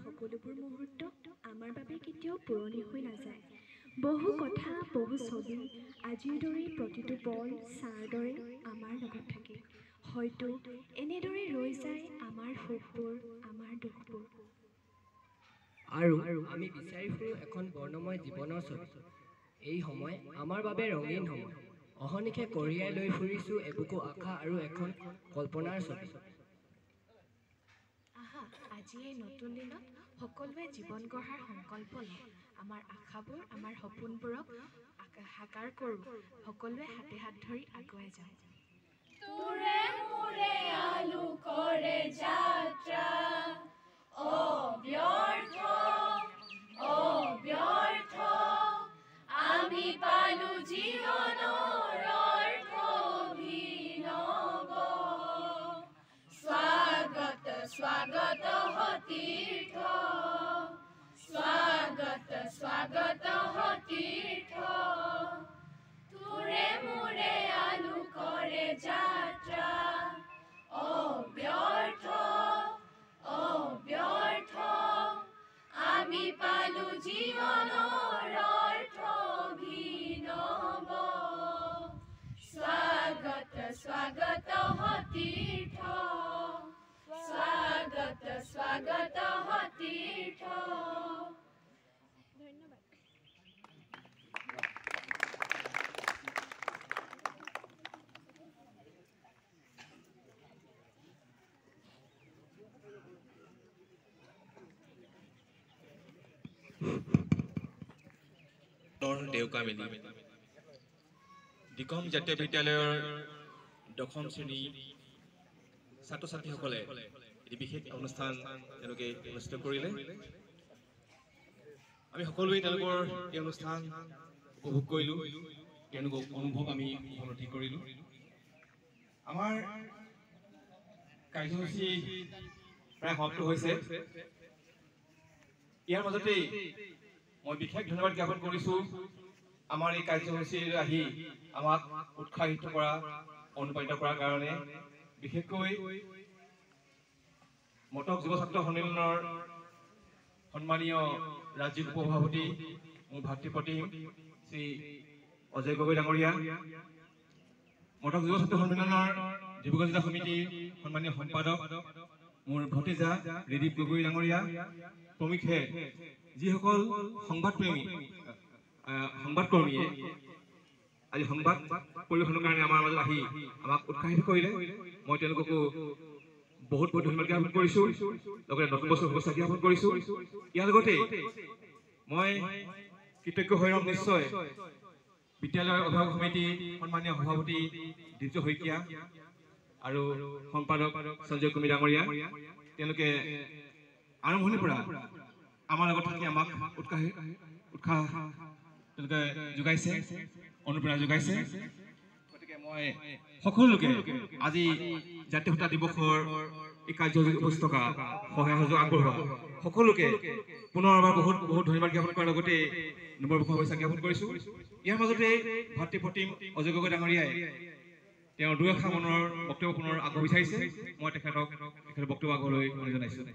সকলোবোৰ মুহূৰ্ত আমাৰ বাবে কেতিয়াও পুৰণি হৈ নাযায়। বহু কথা, বহু ছবি আজিৰ দৰেই প্ৰতিটো পল ছাঁৰ দৰে আমাৰ লগত থাকে। হয়তো এনেদৰে ৰৈ যায় আমাৰ সুখবোৰ, আমাৰ দুখবোৰ। আৰু আমি বিচাৰি ফুৰো এখন বৰ্ণময় জীৱনৰ ছবি। এই সময় আমাৰ বাবে ৰঙীন সময়। অহনিশে কঢ়িয়াই লৈ ফুৰিছোঁ এবুকু আশা আৰু এখন কল্পনাৰ ছবি। আহা, আজি এই নতুন দিনত সকলোৱে জীৱন গঢ়াৰ সংকল্প লওঁ। আমাৰ আশাবোৰ, আমাৰ সপোনবোৰক সাকাৰ কৰোঁ। সকলোৱে হাতে হাত ধৰি আগুৱাই যাওঁ। তোৰে মোৰে আলোকৰে যাত্ৰা, অব্যৰ্থ, অব্যৰ্থ, আমি পালো জীৱনৰ অৰ্থ অভিনৱ। স্বাগত স্বাগত তীৰ্থ, স্বাগত স্বাগত তীৰ্থ, তোৰে মোৰে আলোকৰে যাত্ৰা, অব্যৰ্থ, অব্যৰ্থ, আমি পালো জীৱনৰ অৰ্থ অভিনৱ। স্বাগত স্বাগত তীৰ্থ, স্বাগত স্বাগত তীৰ্থ। ধন্যবাদ। দেউকা মেলি দিকম জাতীয় বিদ্যালয়ৰ দশম শ্ৰেণী ছাত্ৰ ছাত্ৰীসকলে এটি বিশেষ অনুষ্ঠান তেওঁলোকে অনুষ্ঠিত কৰিলে। আমি সকলোৱে তেওঁলোকৰ এই অনুষ্ঠান উপভোগ কৰিলোঁ, তেওঁলোকৰ অনুভৱ আমি উপলব্ধি কৰিলোঁ। আমাৰ কাৰ্যসূচী প্ৰায় সমাপ্ত হৈছে। ইয়াৰ মাজতেই মই বিশেষ ধন্যবাদ জ্ঞাপন কৰিছোঁ আমাৰ এই কাৰ্যসূচীলৈ আহি আমাক উৎসাহিত কৰা, অনুপ্ৰাণিত কৰাৰ কাৰণে। বিশেষকৈ মটক যুৱ ছাত্ৰ সন্মিলনৰ সন্মানীয় ৰাজ্যিক উপসভাপতি মোৰ ভাতৃপ্ৰতিম শ্ৰী অজয় গগৈ ডাঙৰীয়া, মটক যুৱ ছাত্ৰ সন্মিলনৰ ডিব্ৰুগড় জিলা সমিতিৰ সন্মানীয় সম্পাদক মোৰ ভতিজা ৰিদীপ গগৈ ডাঙৰীয়া প্ৰমুখ্যে যিসকল সংবাদকৰ্মীয়ে আজি সংবাদ পৰিৱেশনৰ কাৰণে আমাৰ মাজত আহি আমাক উৎসাহিত কৰিলে, মই তেওঁলোককো বহুত বহুত ধন্যবাদ জ্ঞাপন কৰিছোঁ, লগতে নতুন বছৰ শুভেচ্ছা জ্ঞাপন কৰিছোঁ। ইয়াৰ লগতে মই কৃতজ্ঞ হৈ ৰম নিশ্চয় বিদ্যালয়ৰ অভিভাৱক সমিতিৰ সন্মানীয় সভাপতি দীপ্ত শইকীয়া আৰু সম্পাদক সঞ্জয় কুমাৰ ডাঙৰীয়া। তেওঁলোকে আৰম্ভণিৰ পৰা আমাৰ লগত থাকি আমাক উৎসাহ তেওঁলোকে যোগাইছে, অনুপ্ৰেৰণা যোগাইছে। গতিকে মই সকলোকে আজি জাতীয় সত্তা দিৱসৰ এই কাৰ্যসূচীত উপস্থিত থকা সহায় সহযোগ আগবঢ়োৱা সকলোকে পুনৰবাৰ বহুত বহুত ধন্যবাদ জ্ঞাপন কৰাৰ লগতে নৱবৰ্ষৰ শুভেচ্ছা জ্ঞাপন কৰিছোঁ। ইয়াৰ মাজতে ভাতৃপ্ৰতিম অজয় গগৈ ডাঙৰীয়াই তেওঁৰ দুই এষাৰ মনৰ বক্তব্য পুনৰ আগবঢ়াব বিচাৰিছে। মই তেখেতৰ বক্তব্য আগলৈ জনাইছোঁ।